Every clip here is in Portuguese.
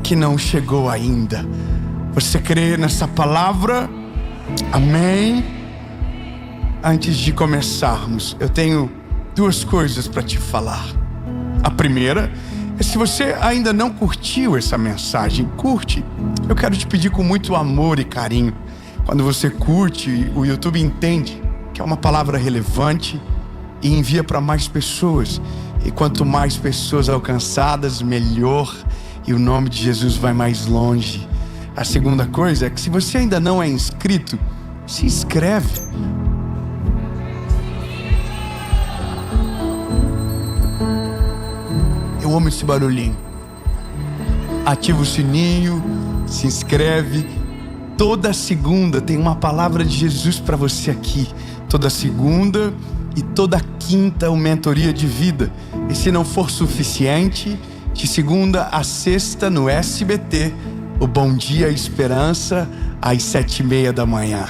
que não chegou ainda. Você crê nessa palavra? Amém? Antes de começarmos, eu tenho duas coisas para te falar. A primeira é, se você ainda não curtiu essa mensagem, curte. Eu quero te pedir com muito amor e carinho. Quando você curte, o YouTube entende que é uma palavra relevante e envia para mais pessoas. E quanto mais pessoas alcançadas, melhor. E o nome de Jesus vai mais longe. A segunda coisa é que, se você ainda não é inscrito, se inscreve. Eu amo esse barulhinho. Ativa o sininho, se inscreve. Toda segunda tem uma palavra de Jesus para você aqui. Toda segunda e toda quinta uma mentoria de vida. E se não for suficiente, de segunda a sexta no SBT, o Bom Dia Esperança, às 7:30 da manhã.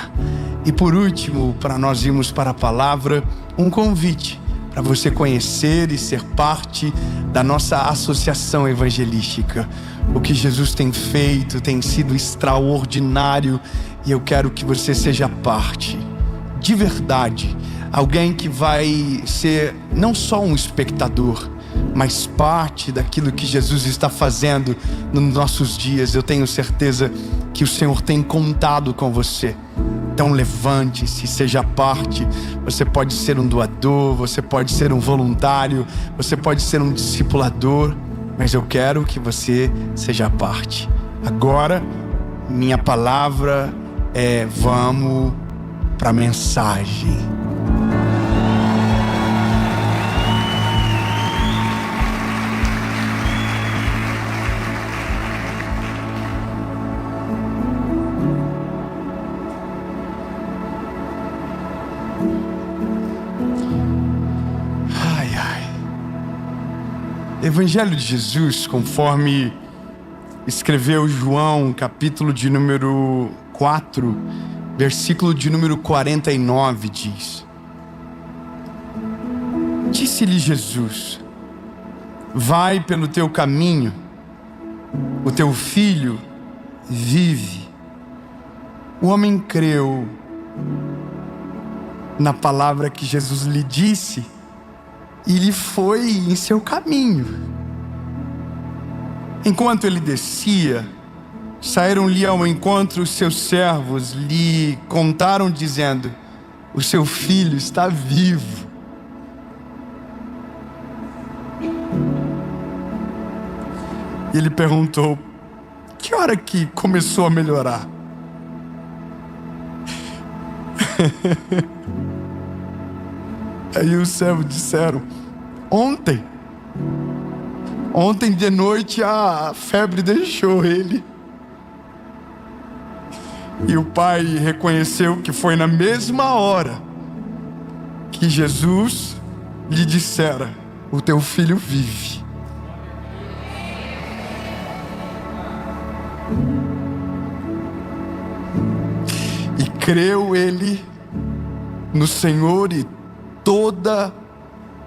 E por último, para nós irmos para a palavra, um convite para você conhecer e ser parte da nossa associação evangelística. O que Jesus tem feito tem sido extraordinário e eu quero que você seja parte, de verdade. Alguém que vai ser não só um espectador, mas parte daquilo que Jesus está fazendo nos nossos dias. Eu tenho certeza que o Senhor tem contado com você. Então levante-se, seja parte. Você pode ser um doador, você pode ser um voluntário, você pode ser um discipulador, mas eu quero que você seja parte. Agora, minha palavra é: vamos para a mensagem. Evangelho de Jesus, conforme escreveu João, capítulo de número 4, versículo de número 49, diz: Disse-lhe Jesus: vai pelo teu caminho, o teu filho vive. O homem creu na palavra que Jesus lhe disse e ele foi em seu caminho. Enquanto ele descia, saíram-lhe ao encontro os seus servos, lhe contaram dizendo: o seu filho está vivo. E ele perguntou: que hora que começou a melhorar? Aí os servos disseram: Ontem de noite a febre deixou ele. E o pai reconheceu que foi na mesma hora que Jesus lhe dissera: o teu filho vive. E creu ele no Senhor e toda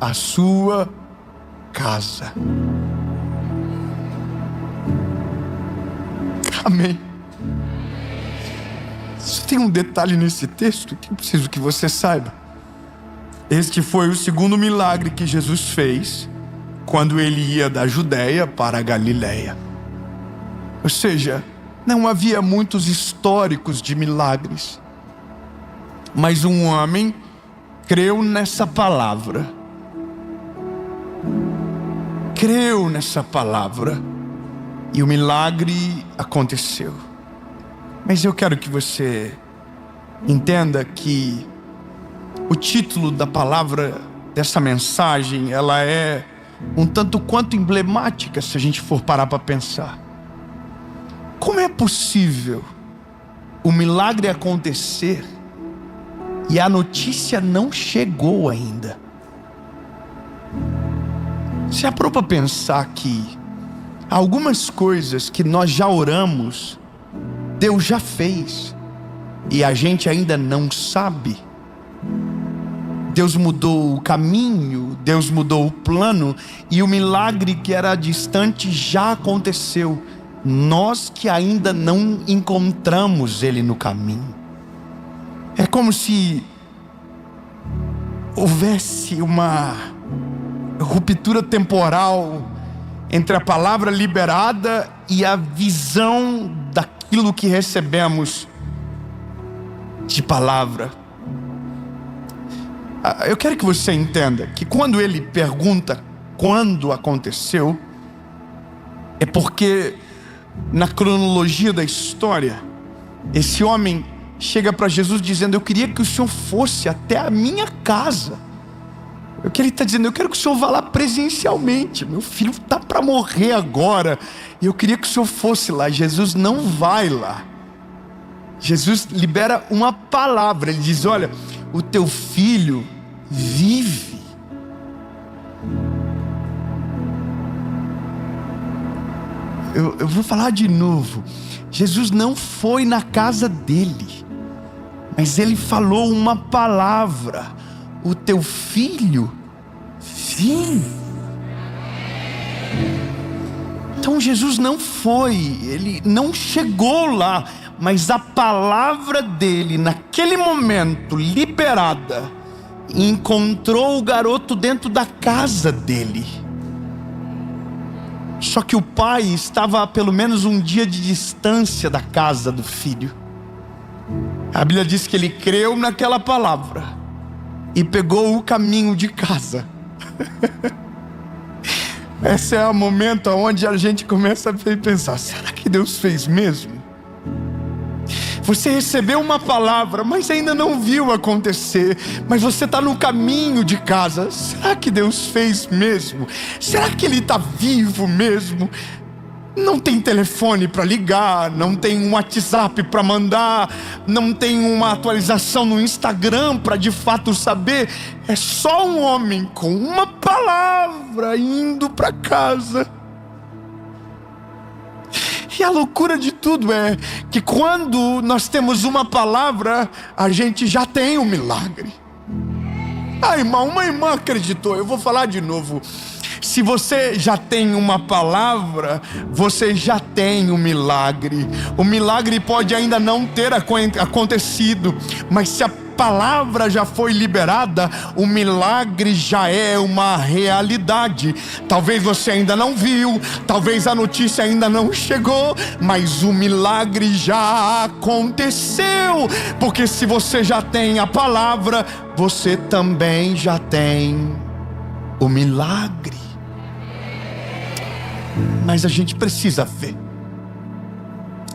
a sua casa. Amém. Só tem um detalhe nesse texto que eu preciso que você saiba. Este foi o segundo milagre que Jesus fez quando ele ia da Judeia para a Galileia. Ou seja, não havia muitos históricos de milagres, mas um homem creu nessa palavra. Creu nessa palavra e o milagre aconteceu. Mas eu quero que você entenda que o título da palavra dessa mensagem, ela é um tanto quanto emblemática se a gente for parar para pensar. Como é possível o milagre acontecer e a notícia não chegou ainda? Você já parou para pensar que algumas coisas que nós já oramos, Deus já fez e a gente ainda não sabe? Deus mudou o caminho, Deus mudou o plano e o milagre que era distante já aconteceu nós que ainda não encontramos Ele no caminho. É como se houvesse uma ruptura temporal entre a palavra liberada e a visão daquilo que recebemos de palavra. Eu quero que você entenda que quando ele pergunta quando aconteceu, é porque na cronologia da história, esse homem chega para Jesus dizendo: eu queria que o Senhor fosse até a minha casa. O que ele está dizendo: eu quero que o Senhor vá lá presencialmente. Meu filho está para morrer agora, e eu queria que o Senhor fosse lá. Jesus não vai lá. Jesus libera uma palavra. Ele diz: olha, o teu filho vive. Eu vou falar de novo. Jesus não foi na casa dele, mas ele falou uma palavra: o teu filho vive. Então Jesus não foi, ele não chegou lá, mas a palavra dele naquele momento liberada encontrou o garoto dentro da casa dele. Só que o pai estava a pelo menos um dia de distância da casa do filho. A Bíblia diz que ele creu naquela palavra e pegou o caminho de casa. Esse é o momento onde a gente começa a pensar: será que Deus fez mesmo? Você recebeu uma palavra, mas ainda não viu acontecer. Mas você está no caminho de casa. Será que Deus fez mesmo? Será que Ele está vivo mesmo? Não tem telefone para ligar, não tem um WhatsApp para mandar, não tem uma atualização no Instagram para de fato saber. É só um homem com uma palavra indo para casa. E a loucura de tudo é que quando nós temos uma palavra, a gente já tem um milagre. Uma irmã acreditou. Eu vou falar de novo. Se você já tem uma palavra, você já tem um milagre. O milagre pode ainda não ter acontecido, mas se a palavra já foi liberada, o milagre já é uma realidade. Talvez você ainda não viu, talvez a notícia ainda não chegou, mas o milagre já aconteceu. Porque se você já tem a palavra, você também já tem o milagre. Mas a gente precisa ver.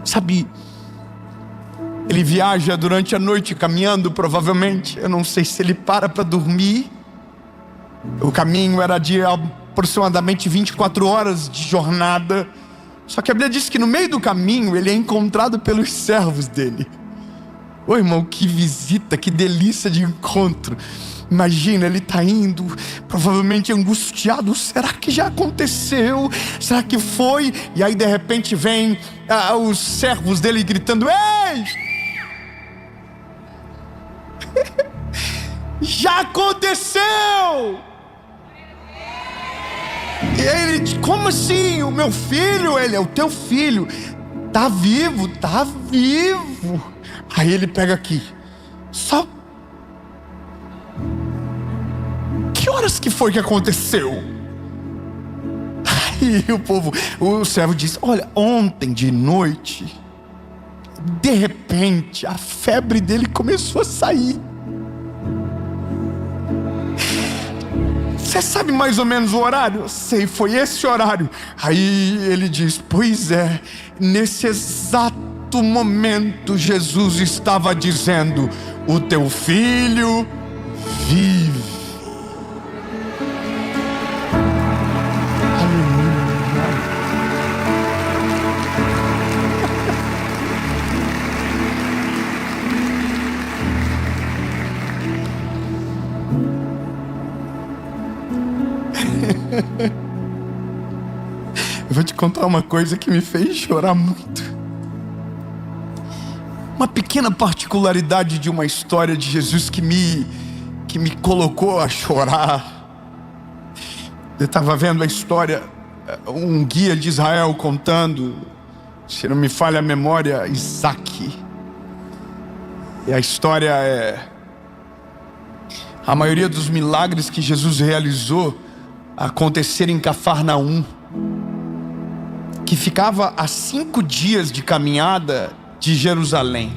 Sabe, ele viaja durante a noite caminhando, provavelmente. Eu não sei se ele para dormir. O caminho era de aproximadamente 24 horas de jornada. Só que a Bíblia diz que no meio do caminho ele é encontrado pelos servos dele. Ô irmão, que visita, que delícia de encontro. Imagina, ele está indo, provavelmente angustiado. Será que já aconteceu? Será que foi? E aí de repente vem os servos dele gritando: ei! Já aconteceu! E aí ele diz: como assim? O meu filho? Ele é o teu filho. Tá vivo, tá vivo. Aí ele pega aqui. Só que horas que foi que aconteceu? Aí o servo diz: olha, ontem de noite, de repente, a febre dele começou a sair. Você sabe mais ou menos o horário? Eu sei, foi esse horário. Aí ele diz: pois é, nesse exato momento Jesus estava dizendo: o teu filho vive. Eu vou te contar uma coisa que me fez chorar muito. Uma pequena particularidade de uma história de Jesus que me colocou a chorar. Eu estava vendo a história, um guia de Israel contando se não me falha a memória, Isaac. E a história é: a maioria dos milagres que Jesus realizou aconteceram em Cafarnaum, que ficava a 5 dias de caminhada de Jerusalém,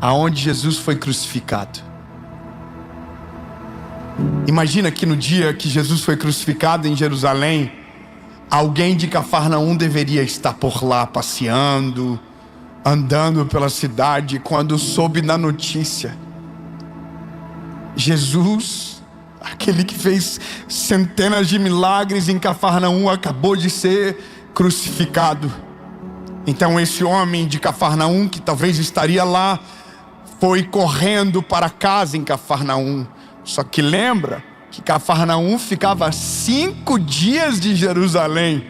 aonde Jesus foi crucificado. Imagina que no dia que Jesus foi crucificado em Jerusalém, alguém de Cafarnaum deveria estar por lá passeando, andando pela cidade, quando soube da notícia. Jesus, aquele que fez centenas de milagres em Cafarnaum, acabou de ser crucificado. Então esse homem de Cafarnaum, que talvez estaria lá, foi correndo para casa em Cafarnaum. Só que lembra que Cafarnaum ficava a 5 dias de Jerusalém.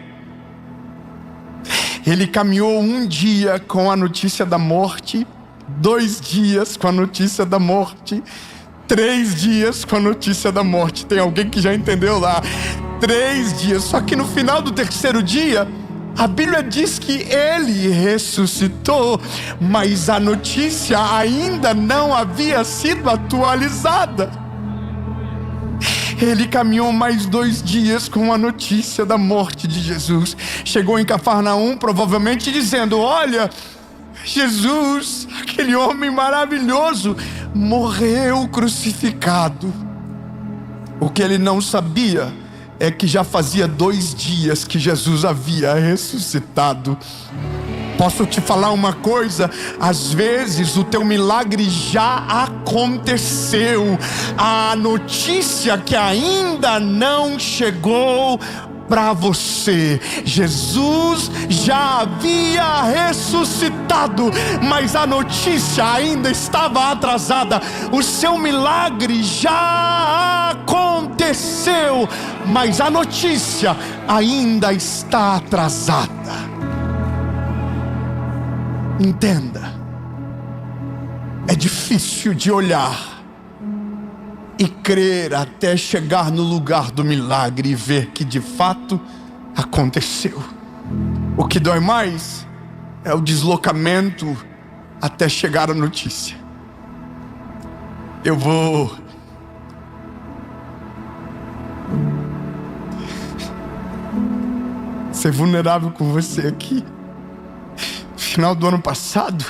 Ele caminhou 1 dia com a notícia da morte, 2 dias com a notícia da morte, 3 dias com a notícia da morte. Tem alguém que já entendeu lá? 3 dias. Só que no final do 3º dia, a Bíblia diz que ele ressuscitou, mas a notícia ainda não havia sido atualizada. Ele caminhou mais 2 dias com a notícia da morte de Jesus. Chegou em Cafarnaum, provavelmente dizendo: olha, Jesus, aquele homem maravilhoso, morreu crucificado. O que ele não sabia é que já fazia 2 dias que Jesus havia ressuscitado. Posso te falar uma coisa? Às vezes o teu milagre já aconteceu. A notícia que ainda não chegou para você. Jesus já havia ressuscitado, mas a notícia ainda estava atrasada. O seu milagre já aconteceu, mas a notícia ainda está atrasada. Entenda, é difícil de olhar e crer até chegar no lugar do milagre e ver que de fato aconteceu. O que dói mais é o deslocamento até chegar a notícia. Eu vou ser vulnerável com você aqui. Final do ano passado,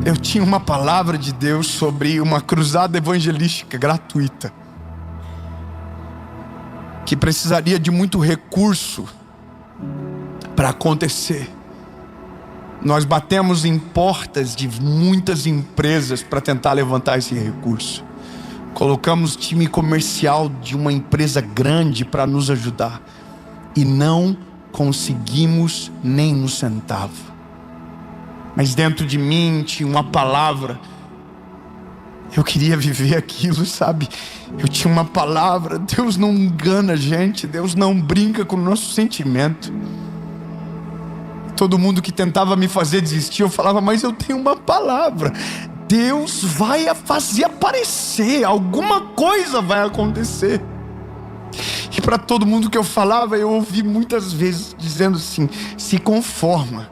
eu tinha uma palavra de Deus sobre uma cruzada evangelística gratuita, que precisaria de muito recurso para acontecer. Nós batemos em portas de muitas empresas para tentar levantar esse recurso. Colocamos time comercial de uma empresa grande para nos ajudar e não conseguimos nem um centavo. Mas dentro de mim tinha uma palavra. Eu queria viver aquilo, sabe? Eu tinha uma palavra. Deus não engana a gente. Deus não brinca com o nosso sentimento. Todo mundo que tentava me fazer desistir, eu falava: mas eu tenho uma palavra. Deus vai fazer aparecer. Alguma coisa vai acontecer. E para todo mundo que eu falava, eu ouvi muias vezes dizendo assim: se conforma.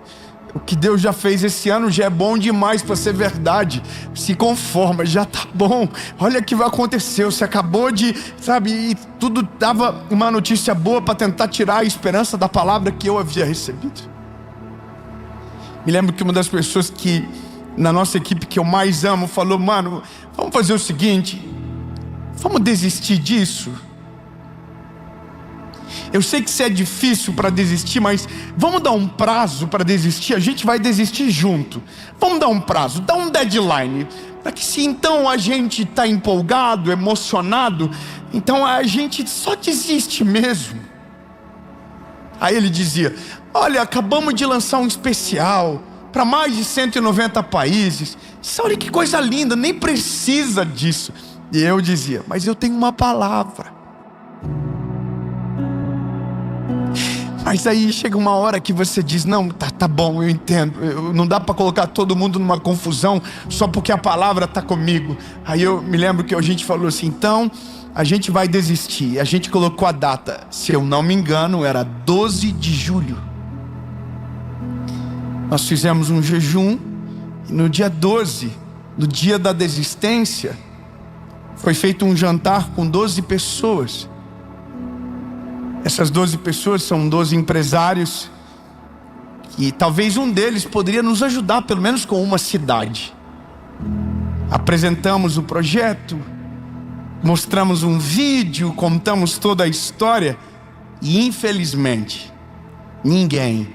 O que Deus já fez esse ano já é bom demais para ser verdade. Se conforma, já tá bom. Olha o que vai acontecer. Você acabou de, sabe, e tudo dava uma notícia boa para tentar tirar a esperança da palavra que eu havia recebido. Me lembro que uma das pessoas que na nossa equipe que eu mais amo falou: mano, vamos fazer o seguinte, vamos desistir disso. Eu sei que isso é difícil para desistir, mas vamos dar um prazo para desistir. A gente vai desistir junto. Vamos dar um prazo, dar um deadline, para que se então a gente está empolgado, emocionado, então a gente só desiste mesmo. Aí ele dizia: olha, acabamos de lançar um especial para mais de 190 países. Olha que coisa linda, nem precisa disso. E eu dizia: mas eu tenho uma palavra. Mas aí chega uma hora que você diz: não, tá bom, eu entendo. Não dá para colocar todo mundo numa confusão só porque a palavra tá comigo. Aí eu me lembro que a gente falou assim: então a gente vai desistir. A gente colocou a data, se eu não me engano, era 12 de julho. Nós fizemos um jejum e no dia 12, no dia da desistência, foi feito um jantar com 12 pessoas. Essas 12 pessoas são 12 empresários e talvez um deles poderia nos ajudar pelo menos com uma cidade. Apresentamos o projeto, mostramos um vídeo, contamos toda a história e infelizmente ninguém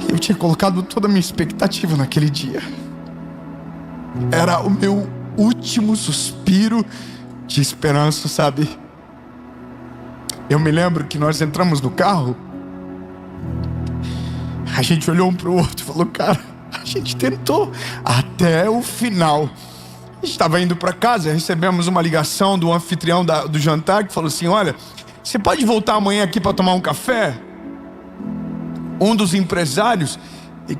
eu tinha colocado toda a minha expectativa naquele dia. Era o meu último suspiro de esperança, sabe? Eu me lembro que nós entramos no carro, a gente olhou um para o outro e falou: cara, a gente tentou até o final. A gente estava indo para casa, recebemos uma ligação do anfitrião do jantar que falou assim: olha, você pode voltar amanhã aqui para tomar um café? Um dos empresários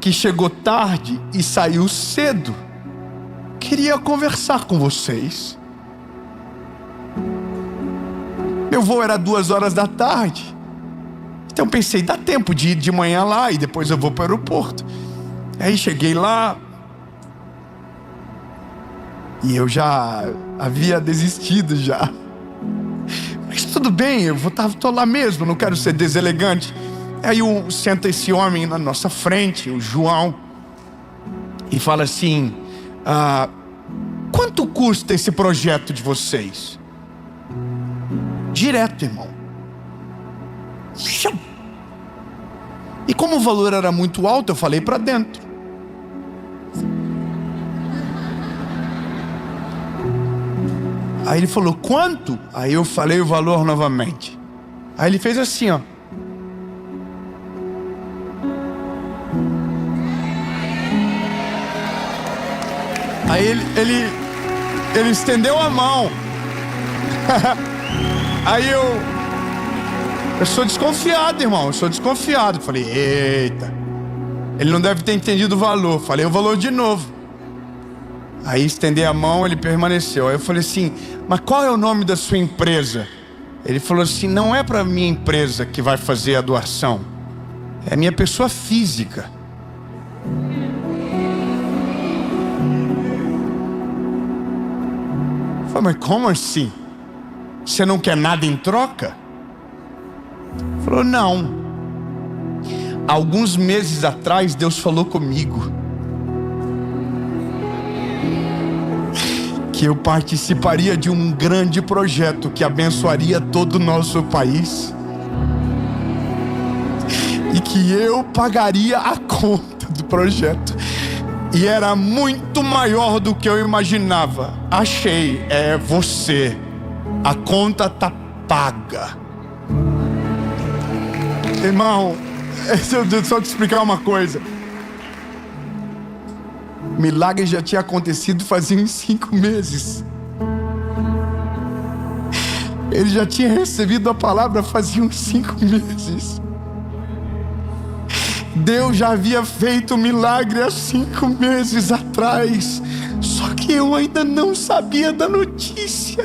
que chegou tarde e saiu cedo queria conversar com vocês. Meu voo era 2h da tarde. Então pensei, dá tempo de ir de manhã lá e depois eu vou para o aeroporto. Aí cheguei lá e eu já havia desistido já. Mas tudo bem, tô lá mesmo, não quero ser deselegante. Aí senta esse homem na nossa frente, o João, e fala assim: quanto custa esse projeto de vocês? Direto, irmão. E como o valor era muito alto, eu falei para dentro. Aí ele falou: quanto? Aí eu falei o valor novamente. Aí ele fez assim, ó. Aí ele estendeu a mão. Aí eu sou desconfiado, irmão. Eu sou desconfiado. Falei: eita, ele não deve ter entendido o valor. Falei o valor de novo. Aí estendei a mão, ele permaneceu. Aí eu falei assim: mas qual é o nome da sua empresa? Ele falou assim: não é para minha empresa que vai fazer a doação, é minha pessoa física. Eu falei: mas como assim? Você não quer nada em troca? Ele falou: não. Alguns meses atrás Deus falou comigo que eu participaria de um grande projeto que abençoaria todo o nosso país e que eu pagaria a conta do projeto. E era muito maior do que eu imaginava. Achei, é você. A conta tá paga. Irmão, só te explicar uma coisa. O milagre já tinha acontecido fazia uns 5 meses. Ele já tinha recebido a palavra fazia uns 5 meses. Deus já havia feito o milagre há 5 meses atrás. Só que eu ainda não sabia da notícia.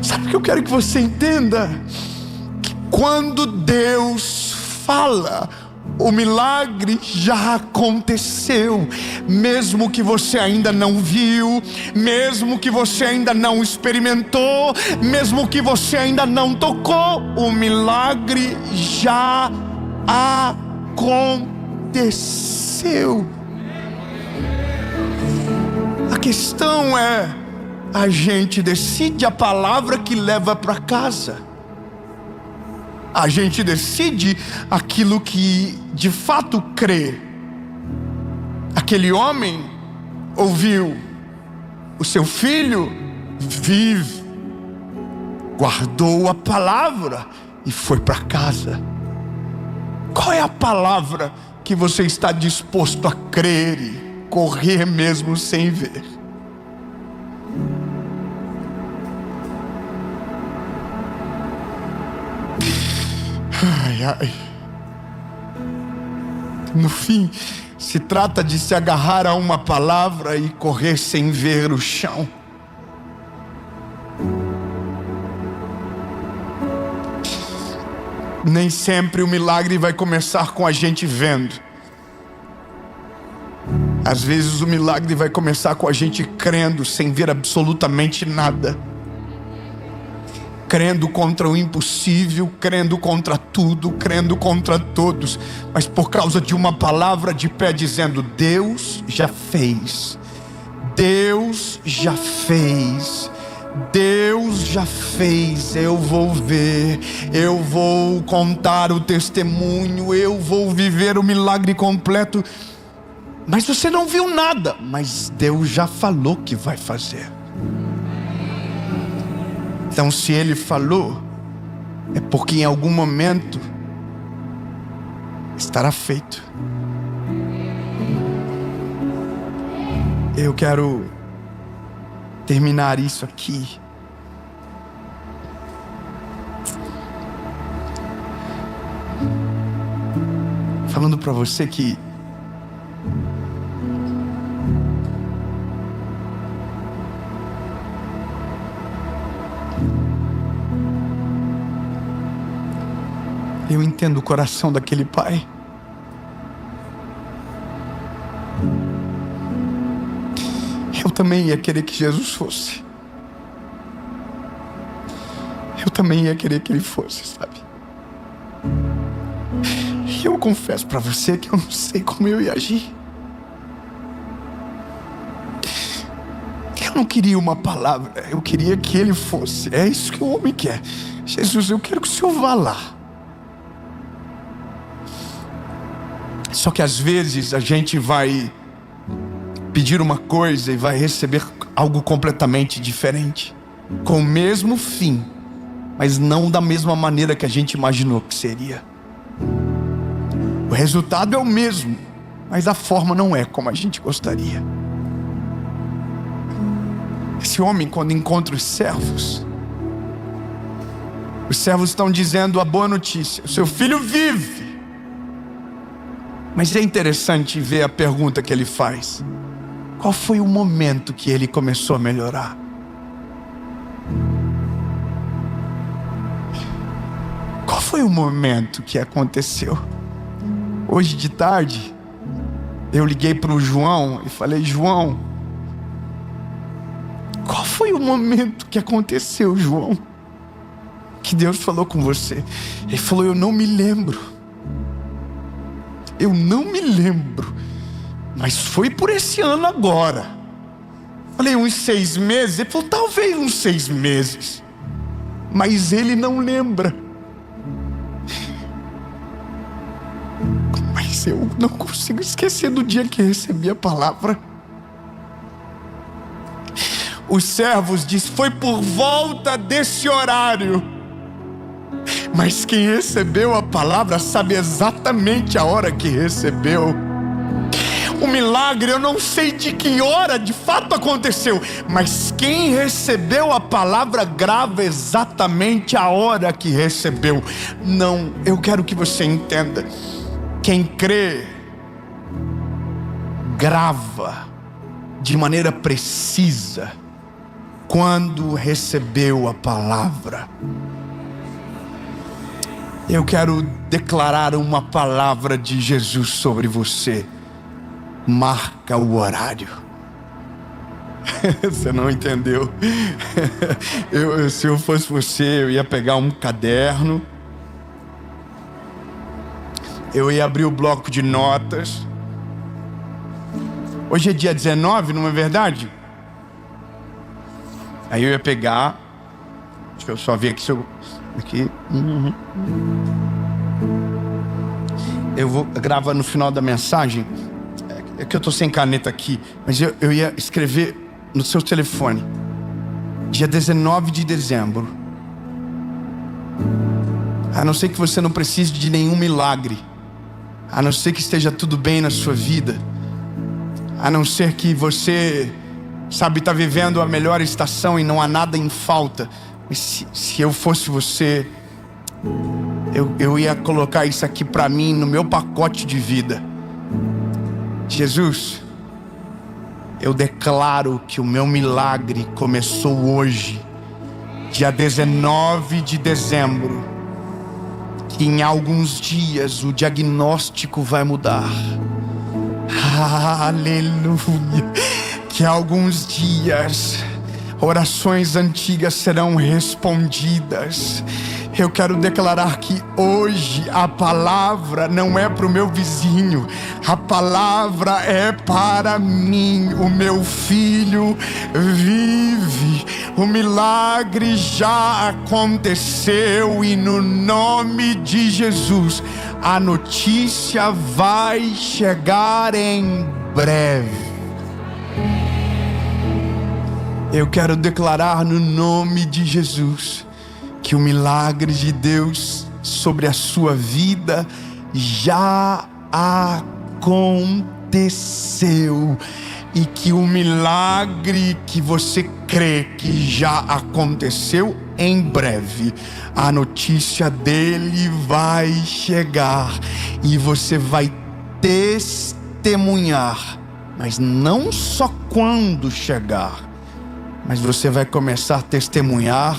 Sabe o que eu quero que você entenda? Que quando Deus fala, o milagre já aconteceu. Mesmo que você ainda não viu, mesmo que você ainda não experimentou, mesmo que você ainda não tocou, o milagre já aconteceu. A questão é, a gente decide a palavra que leva para casa. A gente decide aquilo que de fato crê. Aquele homem ouviu: o seu filho vive. Guardou a palavra e foi para casa. Qual é a palavra que você está disposto a crer e correr mesmo sem ver? Ai, ai. No fim, Se trata de se agarrar a uma palavra e correr sem ver o chão. Nem sempre o milagre vai começar com a gente vendo. Às vezes o milagre vai começar com a gente crendo sem ver absolutamente nada. Crendo contra o impossível, crendo contra tudo, crendo contra todos, mas por causa de uma palavra de pé dizendo: Deus já fez, Deus já fez, Deus já fez. Eu vou ver, eu vou contar o testemunho, eu vou viver o milagre completo. Mas você não viu nada, mas Deus já falou que vai fazer. Então, se Ele falou, é porque em algum momento estará feito. Eu quero terminar isso aqui falando para você que eu entendo o coração daquele pai. Eu também ia querer que Jesus fosse. Eu também ia querer que Ele fosse, sabe? E eu confesso para você que eu não sei como eu ia agir. Eu não queria uma palavra, eu queria que Ele fosse. É isso que o homem quer. Jesus, eu quero que o Senhor vá lá. Só que às vezes a gente vai pedir uma coisa e vai receber algo completamente diferente, com o mesmo fim, mas não da mesma maneira que a gente imaginou que seria. O resultado é o mesmo, mas a forma não é como a gente gostaria. Esse homem, quando encontra os servos estão dizendo a boa notícia: o seu filho vive. Mas é interessante ver a pergunta que ele faz: qual foi o momento que ele começou a melhorar? Qual foi o momento que aconteceu? Hoje de tarde, eu liguei para o João e falei: João, qual foi o momento que aconteceu, João, que Deus falou com você? Ele falou: eu não me lembro. Eu não me lembro, mas foi por esse ano agora. Falei: uns 6 meses? Ele falou: talvez uns 6 meses. Mas ele não lembra. Mas eu não consigo esquecer do dia que recebi a palavra. Os servos dizem: foi por volta desse horário. Mas quem recebeu a palavra sabe exatamente a hora que recebeu. O milagre eu não sei de que hora de fato aconteceu, mas quem recebeu a palavra grava exatamente a hora que recebeu. Não, eu quero que você entenda: quem crê grava de maneira precisa quando recebeu a palavra. Eu quero declarar uma palavra de Jesus sobre você. Marca o horário. Você não entendeu? Se eu fosse você, eu ia pegar um caderno, eu ia abrir o bloco de notas. Hoje é dia 19, não é verdade? Aí eu ia pegar, deixa eu só ver aqui se eu... Aqui. Eu vou gravar no final da mensagem. É que eu tô sem caneta aqui, mas eu ia escrever no seu telefone: dia 19 de dezembro. A não ser que você não precise de nenhum milagre, a não ser que esteja tudo bem na sua vida, a não ser que você, sabe, está vivendo a melhor estação e não há nada em falta. Se eu fosse você, eu ia colocar isso aqui para mim no meu pacote de vida. Jesus, eu declaro que o meu milagre começou hoje, dia 19 de dezembro, que em alguns dias o diagnóstico vai mudar. Aleluia! Que em alguns dias orações antigas serão respondidas. Eu quero declarar que hoje a palavra não é para o meu vizinho, a palavra é para mim. O meu filho vive, o milagre já aconteceu e no nome de Jesus a notícia vai chegar em breve. Eu quero declarar no nome de Jesus que o milagre de Deus sobre a sua vida já aconteceu, e que o milagre que você crê que já aconteceu, em breve a notícia dele vai chegar e você vai testemunhar, mas não só quando chegar, mas você vai começar a testemunhar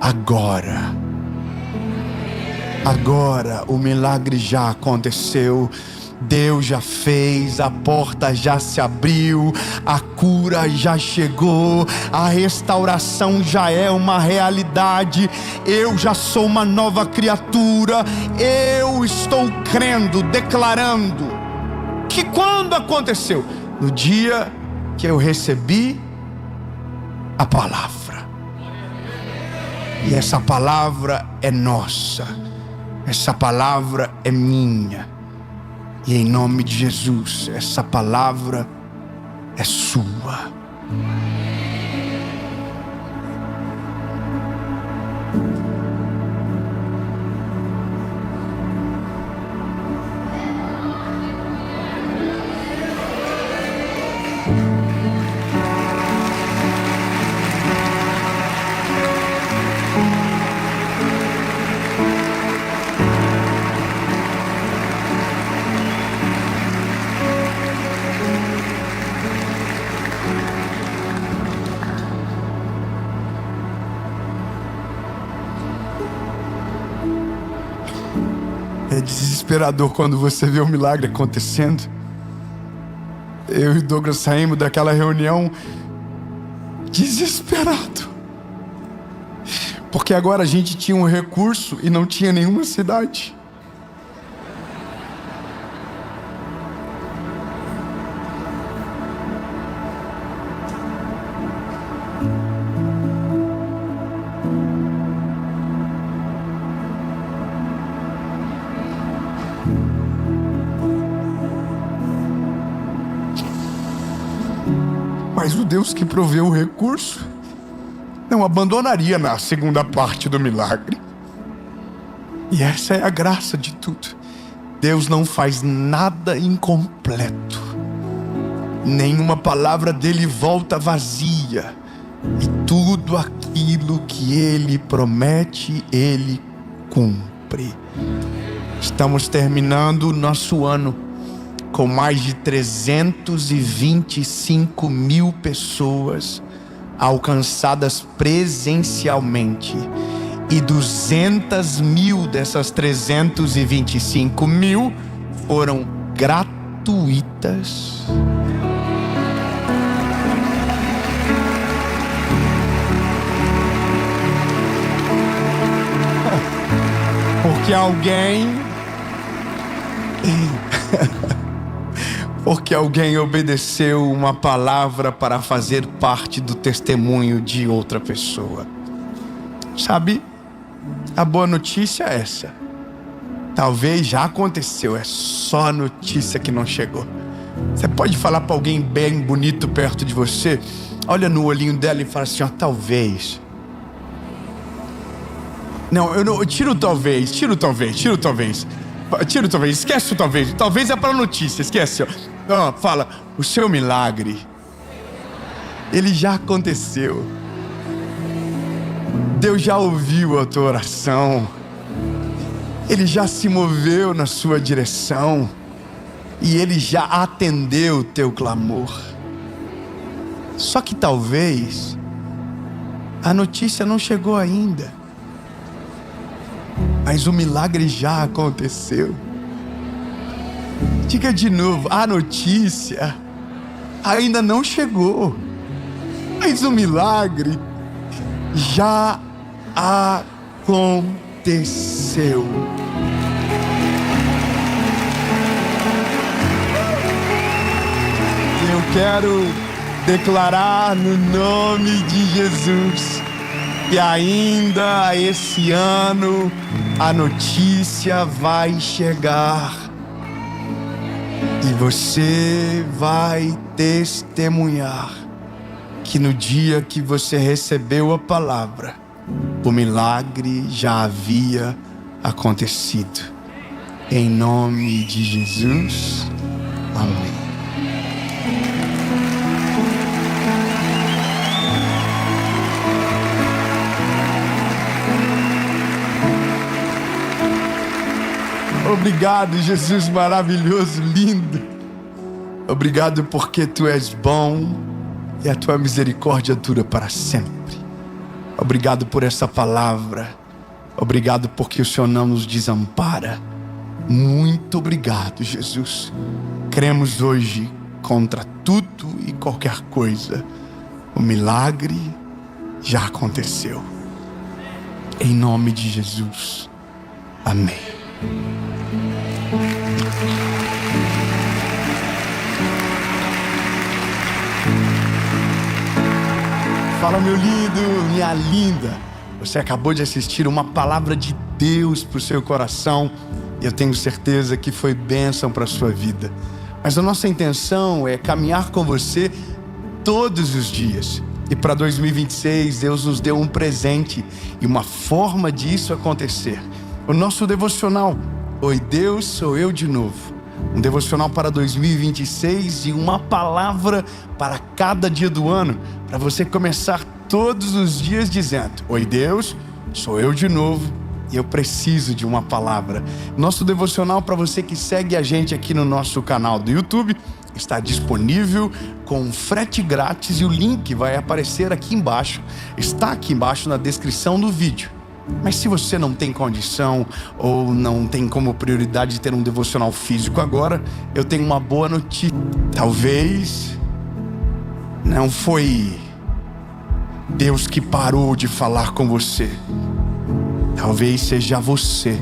agora. Agora o milagre já aconteceu, Deus já fez, a porta já se abriu, a cura já chegou, a restauração já é uma realidade. Eu já sou uma nova criatura. Eu estou crendo, declarando que quando aconteceu? No dia que eu recebi a palavra. E essa palavra é nossa, essa palavra é minha, e em nome de Jesus, essa palavra é sua. É desesperador quando você vê o milagre acontecendo. Eu e o Douglas saímos daquela reunião desesperado, porque agora a gente tinha um recurso e não tinha nenhuma cidade. Mas o Deus que proveu o recurso não abandonaria na segunda parte do milagre. E essa é a graça de tudo. Deus não faz nada incompleto. Nenhuma palavra dele volta vazia. E tudo aquilo que ele promete, ele cumpre. Estamos terminando o nosso ano com mais de 325 mil pessoas alcançadas presencialmente, e 200 mil dessas 325 mil foram gratuitas. Porque alguém obedeceu uma palavra para fazer parte do testemunho de outra pessoa. Sabe, a boa notícia é essa. Talvez já aconteceu, é só a notícia que não chegou. Você pode falar para alguém bem bonito perto de você, olha no olhinho dela e fala assim, ó, talvez. Não, eu não, tira o talvez, esquece o talvez. Talvez é para notícia, esquece, ó. Não, fala, o seu milagre, ele já aconteceu. Deus já ouviu a tua oração. Ele já se moveu na sua direção. e Ele já atendeu o teu clamor. Só que talvez a notícia não chegou ainda, mas o milagre já aconteceu. Diga de novo: a notícia ainda não chegou, mas o milagre já aconteceu. Eu quero declarar no nome de Jesus que ainda esse ano a notícia vai chegar e você vai testemunhar que no dia que você recebeu a palavra, o milagre já havia acontecido. Em nome de Jesus, amém. Obrigado, Jesus maravilhoso, lindo. Obrigado porque Tu és bom e a Tua misericórdia dura para sempre. Obrigado por essa palavra. Obrigado porque o Senhor não nos desampara. Muito obrigado, Jesus. Cremos hoje contra tudo e qualquer coisa. O milagre já aconteceu. Em nome de Jesus. Amém. Fala, meu lindo, minha linda. Você acabou de assistir uma palavra de Deus para o seu coração. E eu tenho certeza que foi bênção para a sua vida. Mas a nossa intenção é caminhar com você todos os dias. E para 2026, Deus nos deu um presente e uma forma disso acontecer. O nosso devocional, Oi Deus, sou eu de novo. Um devocional para 2026 e uma palavra para cada dia do ano, para você começar todos os dias dizendo: Oi Deus, sou eu de novo e eu preciso de uma palavra. Nosso devocional, para você que segue a gente aqui no nosso canal do YouTube, está disponível com frete grátis e o link vai aparecer aqui embaixo. Está aqui embaixo na descrição do vídeo. Mas se você não tem condição ou não tem como prioridade ter um devocional físico agora, eu tenho uma boa notícia. Talvez não foi Deus que parou de falar com você. Talvez seja você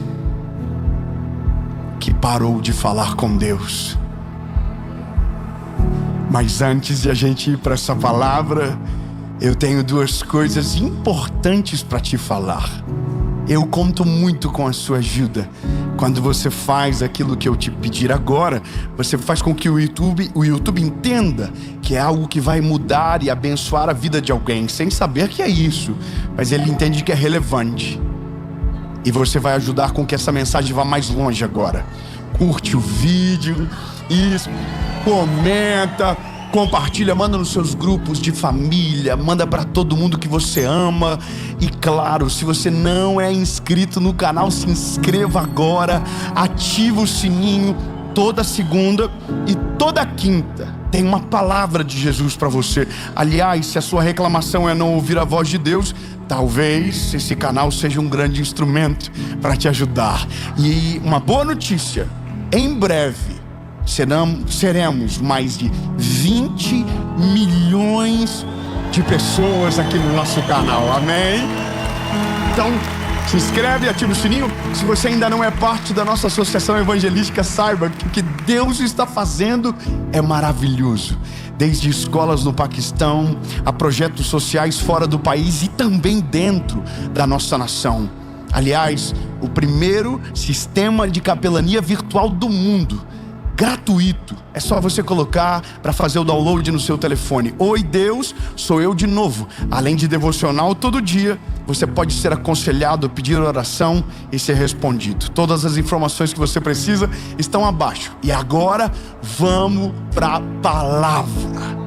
que parou de falar com Deus. Mas antes de a gente ir para essa palavra, eu tenho duas coisas importantes para te falar. Eu conto muito com a sua ajuda. Quando você faz aquilo que eu te pedir agora, você faz com que o YouTube entenda que é algo que vai mudar e abençoar a vida de alguém, sem saber que é isso, mas ele entende que é relevante. E você vai ajudar com que essa mensagem vá mais longe agora. Curte o vídeo, isso, comenta, compartilha, manda nos seus grupos de família, manda para todo mundo que você ama. E claro, se você não é inscrito no canal, se inscreva agora, ativa o sininho. Toda segunda e toda quinta tem uma palavra de Jesus para você. Aliás, se a sua reclamação é não ouvir a voz de Deus, talvez esse canal seja um grande instrumento para te ajudar. E uma boa notícia, em breve seremos mais de 20 milhões de pessoas aqui no nosso canal, amém? Então, se inscreve e ativa o sininho. Se você ainda não é parte da nossa associação evangelística, saiba que o que Deus está fazendo é maravilhoso. Desde escolas no Paquistão, a projetos sociais fora do país e também dentro da nossa nação. Aliás, o primeiro sistema de capelania virtual do mundo, gratuito. É só você colocar para fazer o download no seu telefone. Oi Deus, sou eu de novo. Além de devocional todo dia, você pode ser aconselhado, pedir oração e ser respondido. Todas as informações que você precisa estão abaixo. E agora vamos para a palavra.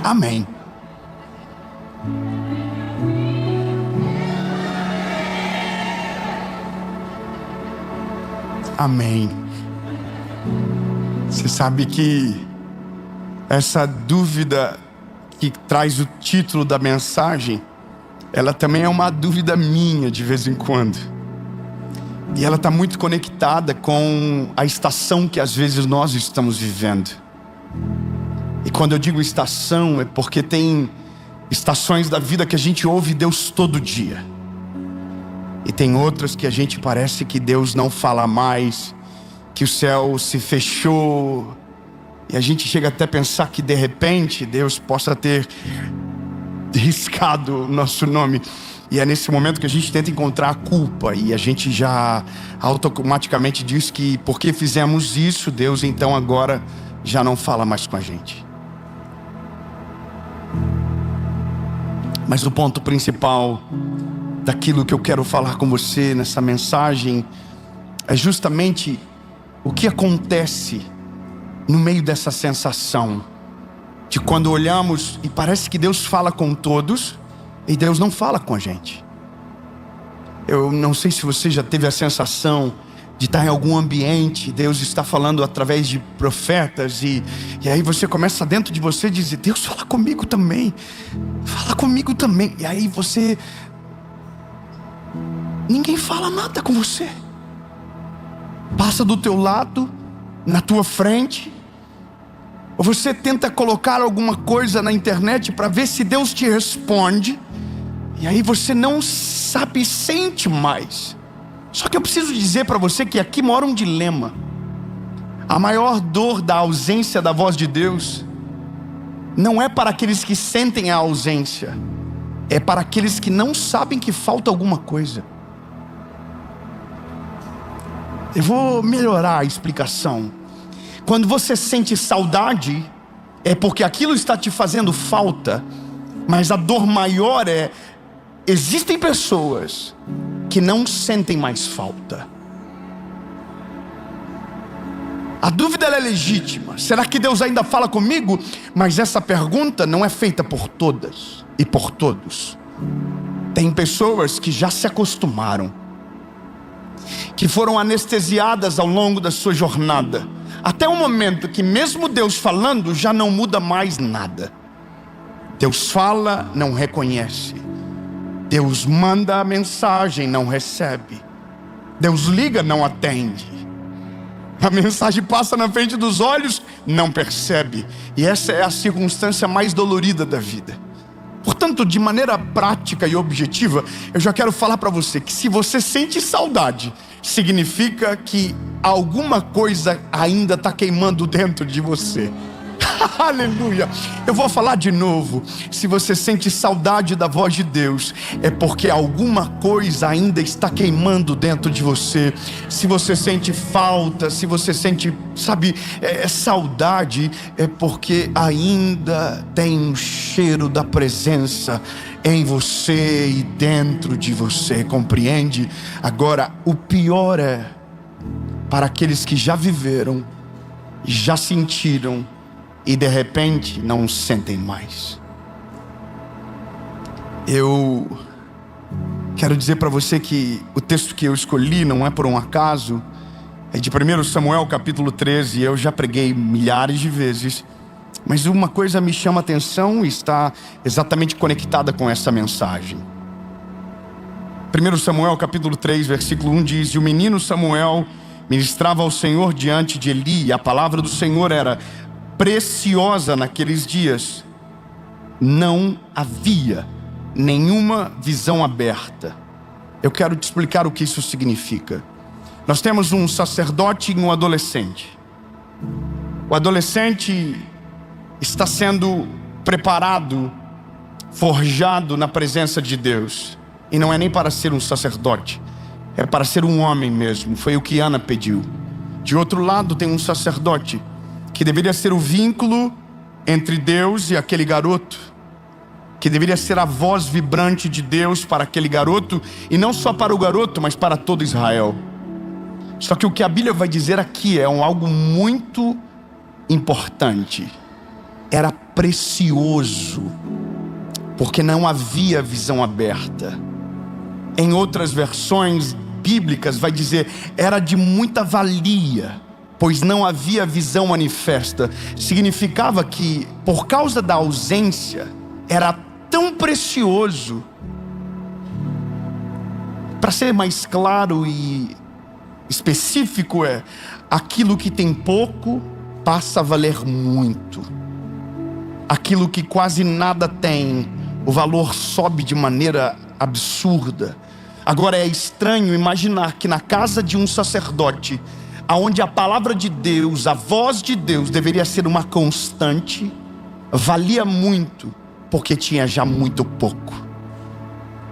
Amém. Amém. Você sabe que essa dúvida que traz o título da mensagem, ela também é uma dúvida minha de vez em quando. E ela está muito conectada com a estação que às vezes nós estamos vivendo. E quando eu digo estação, é porque tem estações da vida que a gente ouve Deus todo dia. E tem outras que a gente parece que Deus não fala mais, que o céu se fechou. E a gente chega até a pensar que de repente Deus possa ter riscado o nosso nome. E é nesse momento que a gente tenta encontrar a culpa. E a gente já automaticamente diz que porque fizemos isso, Deus então agora já não fala mais com a gente. Mas o ponto principal daquilo que eu quero falar com você nessa mensagem é justamente o que acontece no meio dessa sensação de quando olhamos e parece que Deus fala com todos e Deus não fala com a gente. Eu não sei se você já teve a sensação de estar em algum ambiente, Deus está falando através de profetas e aí você começa dentro de você a dizer: Deus, fala comigo também, fala comigo também. E aí ninguém fala nada com você. Passa do teu lado, na tua frente, ou você tenta colocar alguma coisa na internet para ver se Deus te responde, e aí você não sabe, sente mais. Só que eu preciso dizer para você que aqui mora um dilema. A maior dor da ausência da voz de Deus não é para aqueles que sentem a ausência, é para aqueles que não sabem que falta alguma coisa. Eu vou melhorar a explicação. Quando você sente saudade, é porque aquilo está te fazendo falta. Mas a dor maior é: existem pessoas que não sentem mais falta. A dúvida ela é legítima. Será que Deus ainda fala comigo? Mas essa pergunta não é feita por todas e por todos. Tem pessoas que já se acostumaram, que foram anestesiadas ao longo da sua jornada, até o momento que mesmo Deus falando já não muda mais nada. Deus fala, não reconhece. Deus manda a mensagem, não recebe. Deus liga, não atende. A mensagem passa na frente dos olhos, não percebe. E essa é a circunstância mais dolorida da vida. Portanto, de maneira prática e objetiva, eu já quero falar para você que se você sente saudade, significa que alguma coisa ainda está queimando dentro de você. Aleluia. Eu vou falar de novo. Se você sente saudade da voz de Deus, é porque alguma coisa ainda está queimando dentro de você. Se você sente falta, se você sente, saudade, é porque ainda tem um cheiro da presença em você e dentro de você, compreende? Agora, o pior é para aqueles que já viveram, já sentiram e de repente não sentem mais. Eu quero dizer para você que o texto que eu escolhi não é por um acaso. É de 1 Samuel capítulo 13. Eu já preguei milhares de vezes, mas uma coisa me chama a atenção e está exatamente conectada com essa mensagem. 1 Samuel capítulo 3 versículo 1 diz: E o menino Samuel ministrava ao Senhor diante de Eli, e a palavra do Senhor era preciosa naqueles dias. Não havia nenhuma visão aberta. Eu quero te explicar o que isso significa. Nós temos um sacerdote e um adolescente. O adolescente está sendo preparado, forjado na presença de Deus. E não é nem para ser um sacerdote, é para ser um homem mesmo. Foi o que Ana pediu. De outro lado tem um sacerdote que deveria ser o vínculo entre Deus e aquele garoto, que deveria ser a voz vibrante de Deus para aquele garoto, e não só para o garoto, mas para todo Israel. Só que o que a Bíblia vai dizer aqui é algo muito importante. Era precioso, porque não havia visão aberta. Em outras versões bíblicas vai dizer, era de muita valia, pois não havia visão manifesta. Significava que, por causa da ausência, era tão precioso. Para ser mais claro e específico, aquilo que tem pouco passa a valer muito. Aquilo que quase nada tem, o valor sobe de maneira absurda. Agora é estranho imaginar que na casa de um sacerdote, aonde a palavra de Deus, a voz de Deus deveria ser uma constante, valia muito, porque tinha já muito pouco.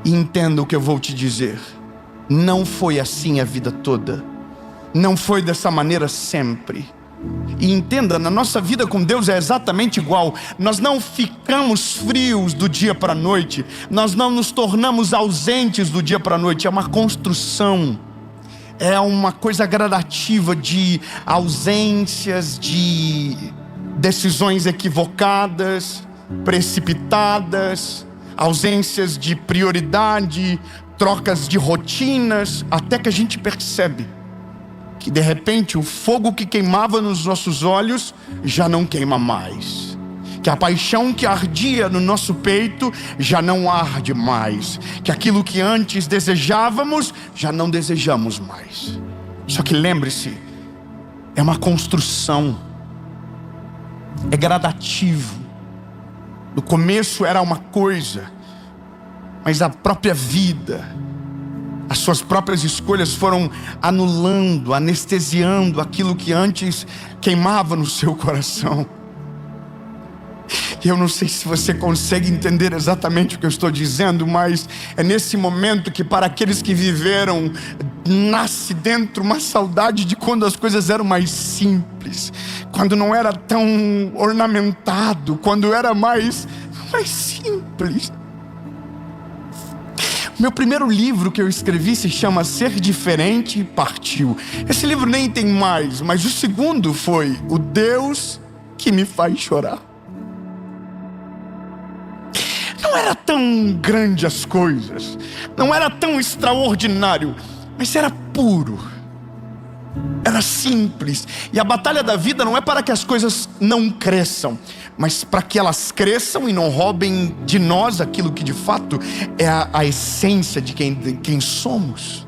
E entenda o que eu vou te dizer, não foi assim a vida toda, não foi dessa maneira sempre. E entenda, na nossa vida com Deus é exatamente igual. Nós não ficamos frios do dia para a noite, nós não nos tornamos ausentes do dia para a noite. É uma construção, é uma coisa gradativa de ausências, de decisões equivocadas, precipitadas, ausências de prioridade, trocas de rotinas, até que a gente percebe que de repente o fogo que queimava nos nossos olhos já não queima mais, que a paixão que ardia no nosso peito já não arde mais, que aquilo que antes desejávamos já não desejamos mais. Só que lembre-se, é uma construção, é gradativo. No começo era uma coisa, mas a própria vida, as suas próprias escolhas foram anulando, anestesiando aquilo que antes queimava no seu coração. Eu não sei se você consegue entender exatamente o que eu estou dizendo, mas é nesse momento que, para aqueles que viveram, nasce dentro uma saudade de quando as coisas eram mais simples, quando não era tão ornamentado, quando era mais simples. Meu primeiro livro que eu escrevi se chama Ser Diferente Partiu. Esse livro nem tem mais, mas o segundo foi O Deus que Me Faz Chorar. Não era tão grande as coisas, não era tão extraordinário, mas era puro, era simples. E a batalha da vida não é para que as coisas não cresçam, mas para que elas cresçam e não roubem de nós aquilo que de fato é a essência de quem somos.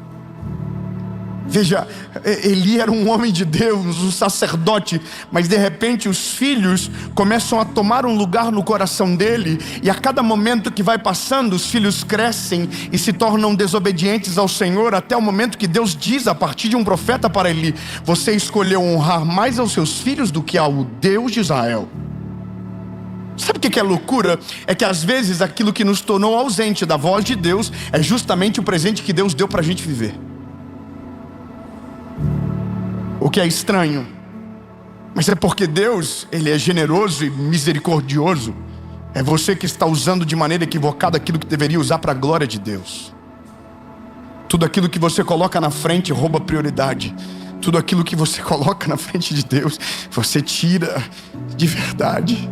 Veja, Eli era um homem de Deus, um sacerdote, mas de repente os filhos começam a tomar um lugar no coração dele, e a cada momento que vai passando, os filhos crescem e se tornam desobedientes ao Senhor, até o momento que Deus diz a partir de um profeta para Eli: você escolheu honrar mais aos seus filhos do que ao Deus de Israel. Sabe o que é loucura? É que às vezes aquilo que nos tornou ausente da voz de Deus é justamente o presente que Deus deu para a gente viver. O que é estranho, mas é porque Deus, Ele é generoso e misericordioso. É você que está usando de maneira equivocada aquilo que deveria usar para a glória de Deus. Tudo aquilo que você coloca na frente rouba prioridade. Tudo aquilo que você coloca na frente de Deus, você tira de verdade.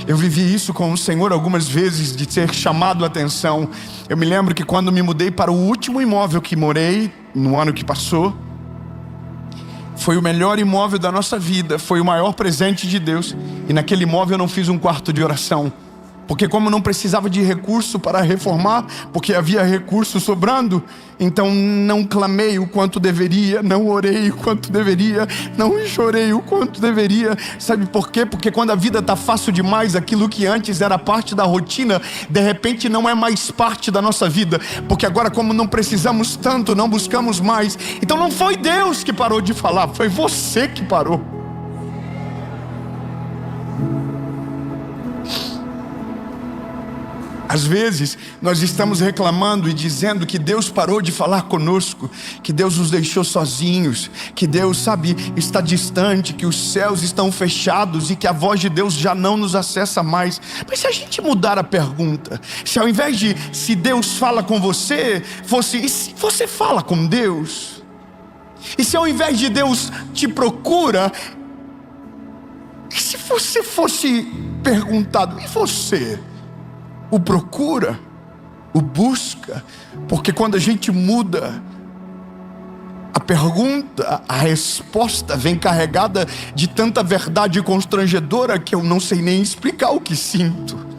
Eu vivi isso com o Senhor algumas vezes, de ser chamado a atenção. Eu me lembro que quando me mudei para o último imóvel que morei, no ano que passou, foi o melhor imóvel da nossa vida, foi o maior presente de Deus. E naquele imóvel eu não fiz um quarto de oração, porque como não precisava de recurso para reformar, porque havia recurso sobrando, então não clamei o quanto deveria, não orei o quanto deveria, não chorei o quanto deveria. Sabe por quê? Porque quando a vida está fácil demais, aquilo que antes era parte da rotina, de repente não é mais parte da nossa vida, porque agora, como não precisamos tanto, não buscamos mais. Então não foi Deus que parou de falar, foi você que parou. Às vezes nós estamos reclamando e dizendo que Deus parou de falar conosco, que Deus nos deixou sozinhos, que Deus, está distante, que os céus estão fechados e que a voz de Deus já não nos acessa mais. Mas se a gente mudar a pergunta, se ao invés de se Deus fala com você, fosse e se você fala com Deus? E se ao invés de Deus te procura, e se você fosse perguntado: e você? o procura, o busca, porque quando a gente muda, a pergunta, a resposta vem carregada de tanta verdade constrangedora que eu não sei nem explicar o que sinto.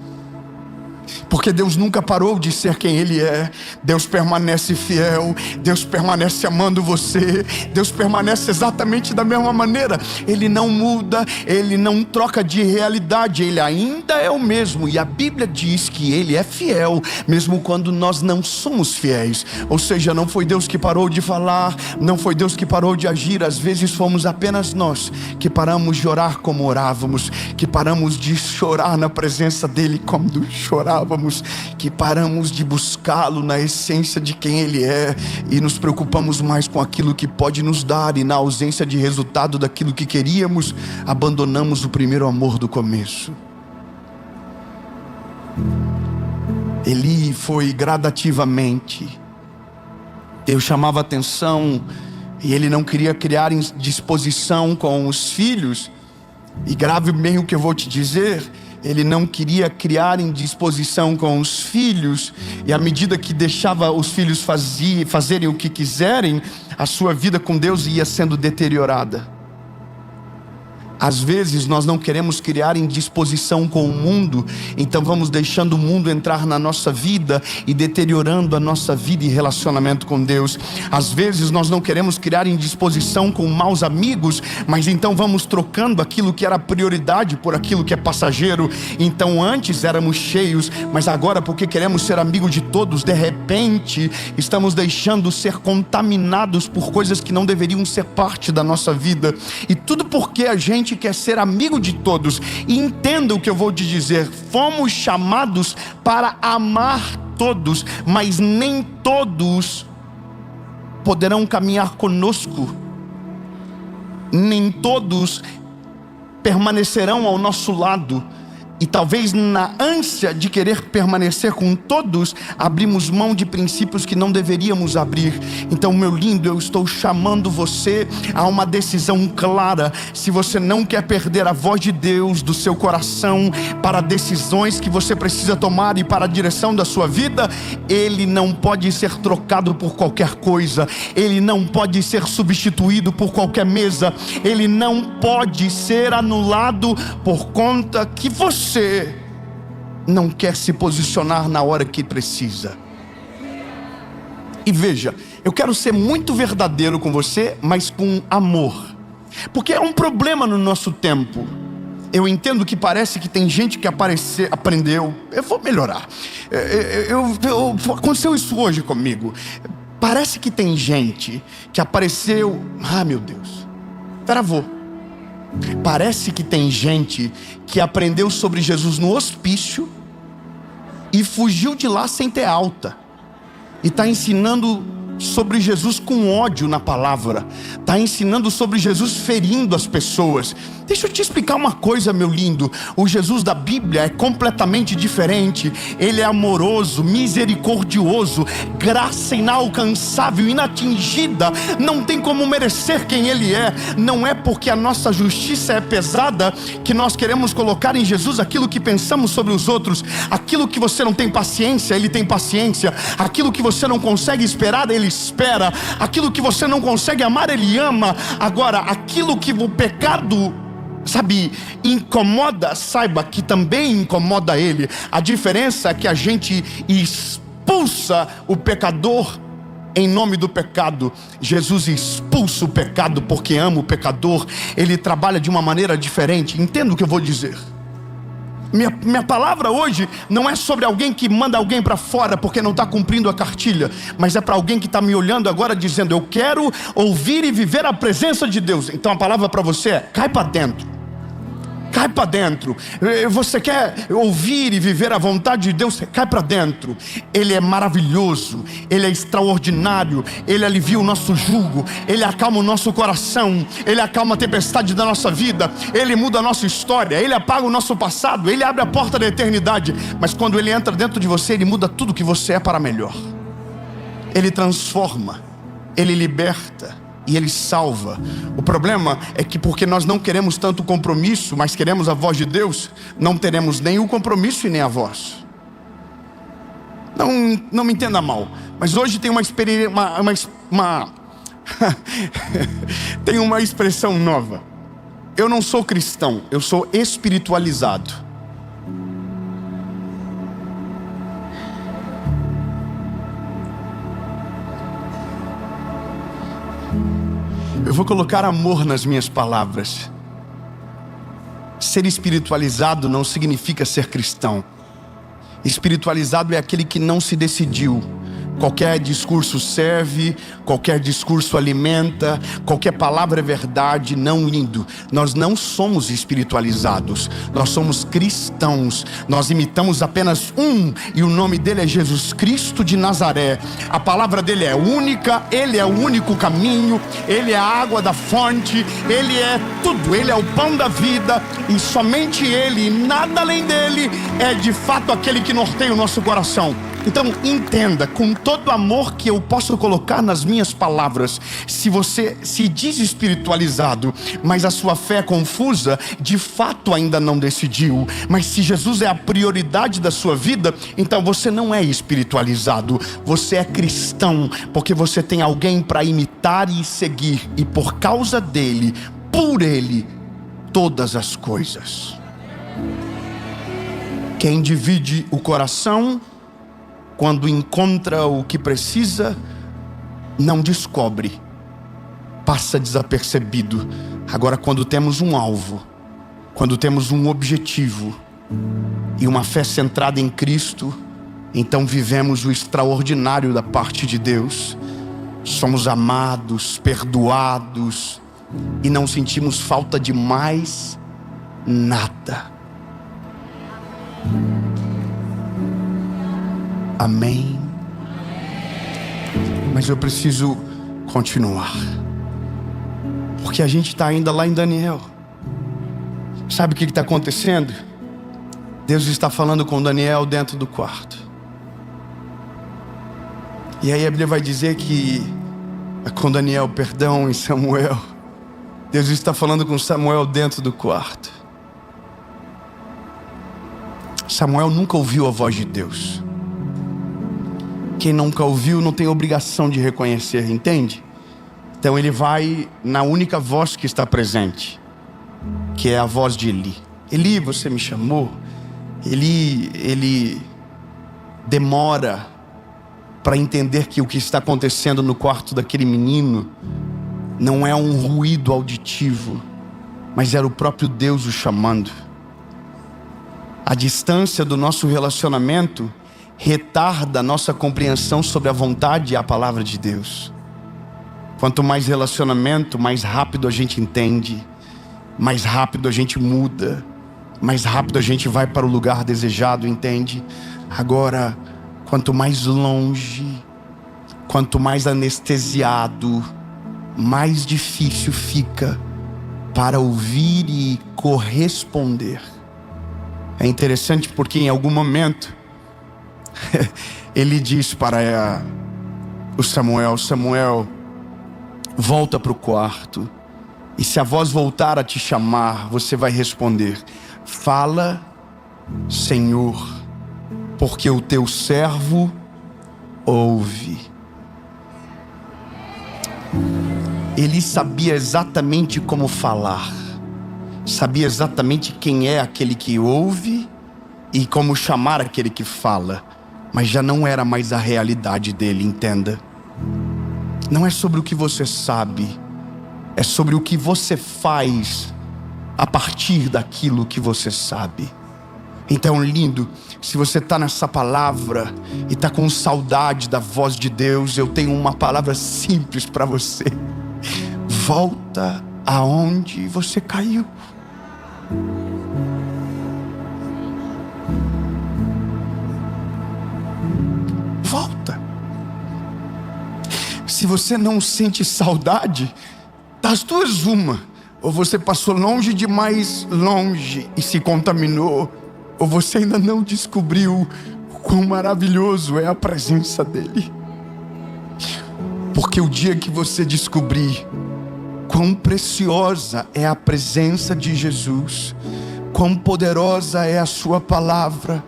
Porque Deus nunca parou de ser quem Ele é. Deus permanece fiel, Deus permanece amando você, Deus permanece exatamente da mesma maneira. Ele não muda, Ele não troca de realidade, Ele ainda é o mesmo. E a Bíblia diz que Ele é fiel, mesmo quando nós não somos fiéis. Ou seja, não foi Deus que parou de falar, não foi Deus que parou de agir. Às vezes fomos apenas nós que paramos de orar como orávamos, que paramos de chorar na presença dEle como chorávamos, que paramos de buscá-lo na essência de quem Ele é e nos preocupamos mais com aquilo que pode nos dar, e na ausência de resultado daquilo que queríamos, abandonamos o primeiro amor do começo. Eli foi gradativamente. Deus chamava atenção e ele não queria criar indisposição com os filhos. E grave bem o que eu vou te dizer, ele não queria criar indisposição com os filhos, e à medida que deixava os filhos fazerem o que quiserem, a sua vida com Deus ia sendo deteriorada. Às vezes nós não queremos criar indisposição com o mundo, então vamos deixando o mundo entrar na nossa vida e deteriorando a nossa vida e relacionamento com Deus. Às vezes nós não queremos criar indisposição com maus amigos, mas então vamos trocando aquilo que era prioridade por aquilo que é passageiro. Então antes éramos cheios, mas agora, porque queremos ser amigo de todos, de repente estamos deixando ser contaminados por coisas que não deveriam ser parte da nossa vida. E tudo porque a gente quer ser amigo de todos. E entenda o que eu vou te dizer: fomos chamados para amar todos, mas nem todos poderão caminhar conosco, nem todos permanecerão ao nosso lado. E talvez na ânsia de querer permanecer com todos, abrimos mão de princípios que não deveríamos abrir. Então, meu lindo, eu estou chamando você a uma decisão clara. Se você não quer perder a voz de Deus do seu coração para decisões que você precisa tomar e para a direção da sua vida, Ele não pode ser trocado por qualquer coisa. Ele não pode ser substituído por qualquer mesa. Ele não pode ser anulado por conta que você não quer se posicionar na hora que precisa. E veja, eu quero ser muito verdadeiro com você, mas com amor, porque é um problema no nosso tempo. Eu entendo que parece que tem gente que aprendeu. Eu vou melhorar. Aconteceu isso hoje comigo. Parece que tem gente que apareceu. Meu Deus, travou. Parece que tem gente que aprendeu sobre Jesus no hospício e fugiu de lá sem ter alta, e está ensinando sobre Jesus com ódio na palavra, está ensinando sobre Jesus ferindo as pessoas. Deixa eu te explicar uma coisa, meu lindo. O Jesus da Bíblia é completamente diferente. Ele é amoroso, misericordioso, graça inalcançável, inatingida. Não tem como merecer quem Ele é. Não é porque a nossa justiça é pesada que nós queremos colocar em Jesus aquilo que pensamos sobre os outros. Aquilo que você não tem paciência, Ele tem paciência. Aquilo que você não consegue esperar, Ele espera. Aquilo que você não consegue amar, Ele ama. Agora, aquilo que o pecado, incomoda, saiba que também incomoda Ele. A diferença é que a gente expulsa o pecador em nome do pecado. Jesus expulsa o pecado porque ama o pecador. Ele trabalha de uma maneira diferente. Entenda o que eu vou dizer. Minha palavra hoje não é sobre alguém que manda alguém para fora porque não está cumprindo a cartilha, mas é para alguém que está me olhando agora dizendo: eu quero ouvir e viver a presença de Deus. Então a palavra para você é: cai para dentro. Cai para dentro. Você quer ouvir e viver a vontade de Deus? Cai para dentro. Ele é maravilhoso, Ele é extraordinário, Ele alivia o nosso jugo, Ele acalma o nosso coração, Ele acalma a tempestade da nossa vida, Ele muda a nossa história, Ele apaga o nosso passado, Ele abre a porta da eternidade. Mas quando Ele entra dentro de você, Ele muda tudo que você é para melhor. Ele transforma, Ele liberta e Ele salva. O problema é que porque nós não queremos tanto compromisso, mas queremos a voz de Deus, não teremos nem o compromisso e nem a voz. Não me entenda mal, mas hoje tem uma experiência, tem uma expressão nova. Eu não sou cristão, eu sou espiritualizado. Eu vou colocar amor nas minhas palavras. Ser espiritualizado não significa ser cristão. Espiritualizado é aquele que não se decidiu. Qualquer discurso serve, qualquer discurso alimenta, qualquer palavra é verdade. Não, lindo. Nós não somos espiritualizados, nós somos cristãos. Nós imitamos apenas um, e o nome dele é Jesus Cristo de Nazaré. A palavra dele é única, ele é o único caminho, ele é a água da fonte, ele é tudo, ele é o pão da vida, e somente ele, e nada além dele, é de fato aquele que norteia o nosso coração. Então entenda, com todo o amor que eu posso colocar nas minhas palavras, se você se diz espiritualizado, mas a sua fé é confusa, de fato ainda não decidiu. Mas se Jesus é a prioridade da sua vida, então você não é espiritualizado, você é cristão, porque você tem alguém para imitar e seguir, e por causa dele, por ele, todas as coisas. Quem divide o coração, quando encontra o que precisa, não descobre, passa desapercebido. Agora, quando temos um alvo, quando temos um objetivo e uma fé centrada em Cristo, então vivemos o extraordinário da parte de Deus. Somos amados, perdoados e não sentimos falta de mais nada. Amém. Mas eu preciso continuar, porque a gente está ainda lá em Daniel. Sabe o que está acontecendo? Deus está falando com Daniel dentro do quarto. E aí a Bíblia vai dizer que com Daniel, perdão, em Samuel, Deus está falando com Samuel dentro do quarto. Samuel nunca ouviu a voz de Deus. Quem nunca ouviu não tem obrigação de reconhecer, entende? Então ele vai na única voz que está presente, que é a voz de Eli. Eli, você me chamou? Ele demora para entender que o que está acontecendo no quarto daquele menino não é um ruído auditivo, mas era o próprio Deus o chamando. A distância do nosso relacionamento retarda a nossa compreensão sobre a vontade e a palavra de Deus. Quanto mais relacionamento, mais rápido a gente entende, mais rápido a gente muda, mais rápido a gente vai para o lugar desejado, entende? Agora, quanto mais longe, quanto mais anestesiado, mais difícil fica para ouvir e corresponder. É interessante porque em algum momento ele diz para o Samuel: Samuel, volta para o quarto, e se a voz voltar a te chamar, você vai responder: fala, Senhor, porque o teu servo ouve. Ele sabia exatamente como falar, sabia exatamente quem é aquele que ouve e como chamar aquele que fala. Mas já não era mais a realidade dele, entenda. Não é sobre o que você sabe, é sobre o que você faz a partir daquilo que você sabe. Então, lindo, se você está nessa palavra e está com saudade da voz de Deus, eu tenho uma palavra simples para você: volta aonde você caiu. Volta. Se você não sente saudade, das duas uma: ou você passou longe demais longe e se contaminou, ou você ainda não descobriu quão maravilhoso é a presença dele. Porque o dia que você descobrir quão preciosa é a presença de Jesus, quão poderosa é a sua palavra,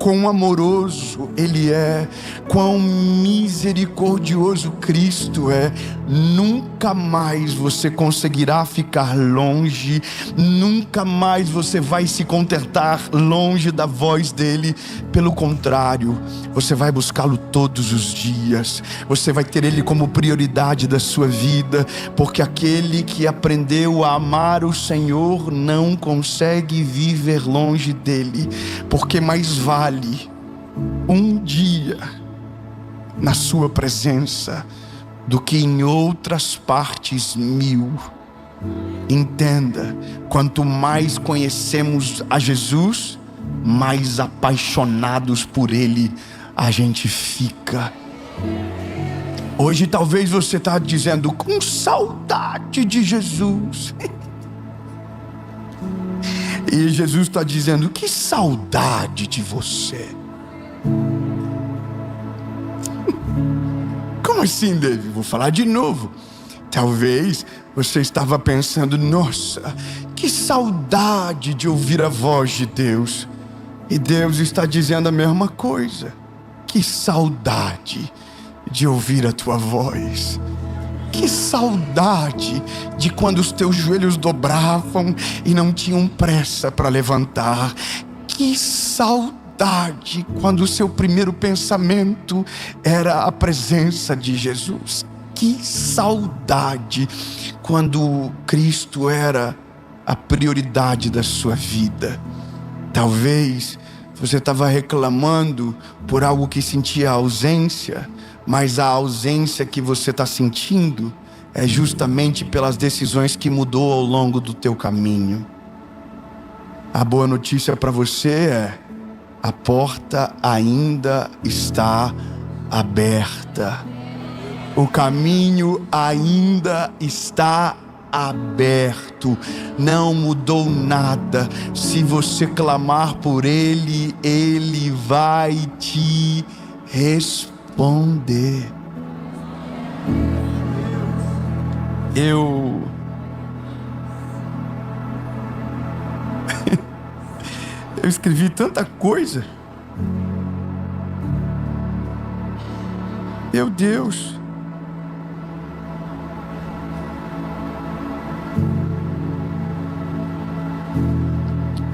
quão amoroso Ele é, quão misericordioso Cristo é. Nunca mais você conseguirá ficar longe, nunca mais você vai se contentar longe da voz dEle. Pelo contrário, você vai buscá-lo todos os dias, você vai ter Ele como prioridade da sua vida, porque aquele que aprendeu a amar o Senhor não consegue viver longe dEle, porque mais vale um dia na sua presença do que em outras partes 1000. Entenda, quanto mais conhecemos a Jesus, mais apaixonados por Ele a gente fica. Hoje talvez você está dizendo, com saudade de Jesus. E Jesus está dizendo, que saudade de você. Como assim, David? Vou falar de novo. Talvez você estava pensando, nossa, que saudade de ouvir a voz de Deus. E Deus está dizendo a mesma coisa. Que saudade de ouvir a tua voz. Que saudade de quando os teus joelhos dobravam e não tinham pressa para levantar. Que saudade quando o seu primeiro pensamento era a presença de Jesus. Que saudade quando Cristo era a prioridade da sua vida. Talvez você estava reclamando por algo que sentia ausência, mas a ausência que você está sentindo é justamente pelas decisões que mudou ao longo do teu caminho. A boa notícia para você é: a porta ainda está aberta. O caminho ainda está aberto. Não mudou nada. Se você clamar por Ele, Ele vai te responder. Eu escrevi tanta coisa. Meu Deus.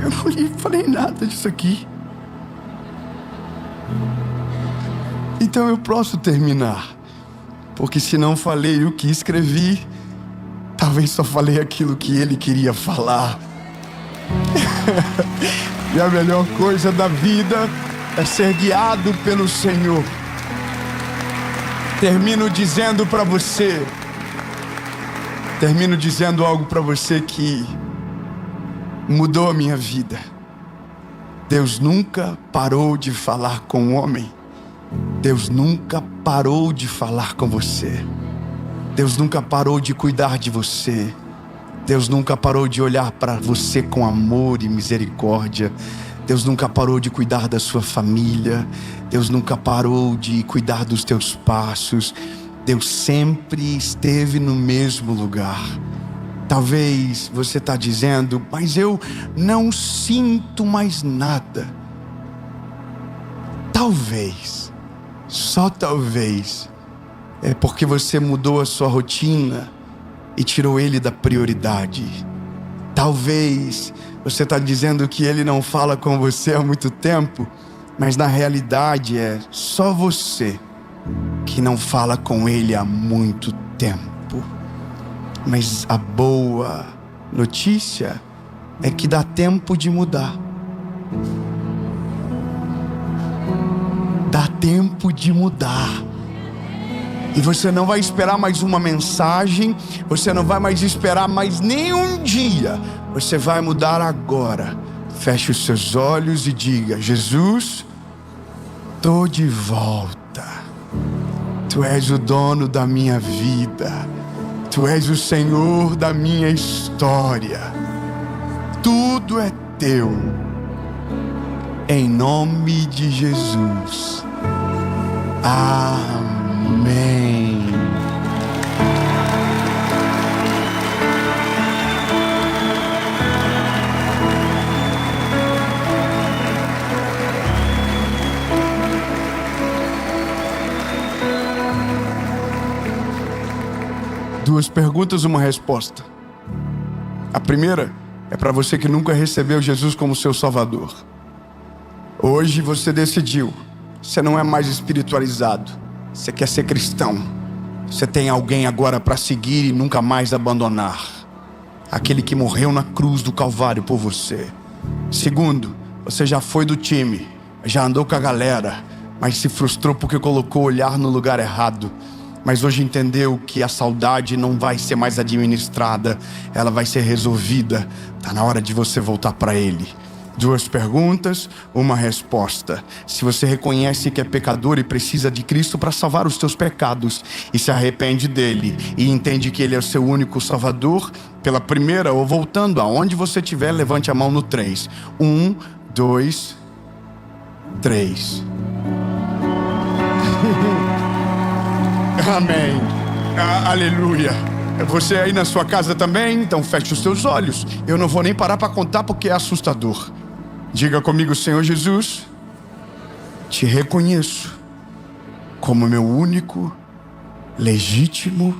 Eu não falei nada disso aqui. Então eu posso terminar. Porque se não falei o que escrevi, talvez só falei aquilo que Ele queria falar. E a melhor coisa da vida é ser guiado pelo Senhor. Termino dizendo algo para você que mudou a minha vida. Deus nunca parou de falar com o homem. Deus nunca parou de falar com você. Deus nunca parou de cuidar de você. Deus nunca parou de olhar para você com amor e misericórdia. Deus nunca parou de cuidar da sua família. Deus nunca parou de cuidar dos teus passos. Deus sempre esteve no mesmo lugar. Talvez você está dizendo, mas eu não sinto mais nada. Talvez, só talvez, é porque você mudou a sua rotina e tirou Ele da prioridade. Talvez você está dizendo que Ele não fala com você há muito tempo, mas na realidade é só você que não fala com Ele há muito tempo. Mas a boa notícia é que dá tempo de mudar. Dá tempo de mudar. E você não vai esperar mais uma mensagem, você não vai mais esperar mais nenhum dia. Você vai mudar agora. Feche os seus olhos e diga: Jesus, tô de volta. Tu és o dono da minha vida. Tu és o Senhor da minha história. Tudo é teu. Em nome de Jesus. Amém. 2 perguntas, uma resposta. A primeira é para você que nunca recebeu Jesus como seu Salvador. Hoje você decidiu. Você não é mais espiritualizado. Você quer ser cristão. Você tem alguém agora para seguir e nunca mais abandonar. Aquele que morreu na cruz do Calvário por você. Segundo, você já foi do time, já andou com a galera, mas se frustrou porque colocou o olhar no lugar errado. Mas hoje entendeu que a saudade não vai ser mais administrada, ela vai ser resolvida. Está na hora de você voltar para Ele. 2 perguntas, uma resposta. Se você reconhece que é pecador e precisa de Cristo para salvar os teus pecados, e se arrepende dele, e entende que Ele é o seu único Salvador, pela primeira ou voltando aonde você estiver, levante a mão no 3. 1, 2, 3. Amém. Aleluia. Você aí na sua casa também? Então feche os seus olhos. Eu não vou nem parar para contar porque é assustador. Diga comigo: Senhor Jesus, te reconheço como meu único, legítimo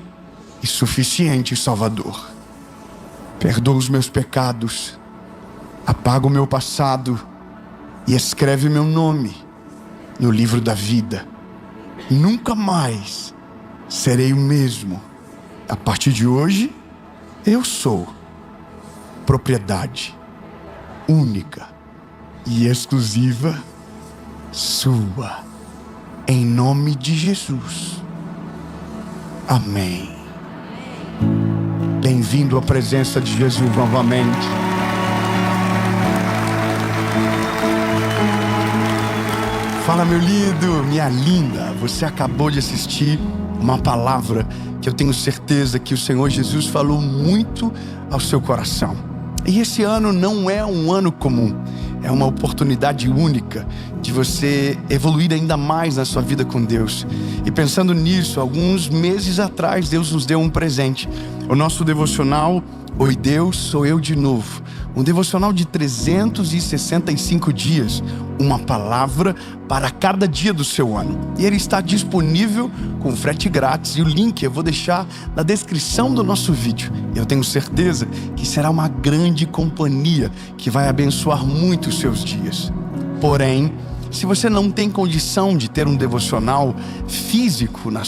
e suficiente Salvador. Perdoa os meus pecados, apaga o meu passado e escreve meu nome no livro da vida. Nunca mais serei o mesmo. A partir de hoje, eu sou propriedade única e exclusiva sua. Em nome de Jesus. Amém. Bem-vindo à presença de Jesus novamente. Fala, meu lindo, minha linda. Você acabou de assistir uma palavra que eu tenho certeza que o Senhor Jesus falou muito ao seu coração. E esse ano não é um ano comum. É uma oportunidade única de você evoluir ainda mais na sua vida com Deus. E pensando nisso, alguns meses atrás, Deus nos deu um presente. O nosso devocional, Oi Deus, Sou Eu de Novo. Um devocional de 365 dias. Uma palavra para cada dia do seu ano. E ele está disponível com frete grátis. E o link eu vou deixar na descrição do nosso vídeo. Eu tenho certeza que será uma grande companhia que vai abençoar muito os seus dias. Porém, se você não tem condição de ter um devocional físico na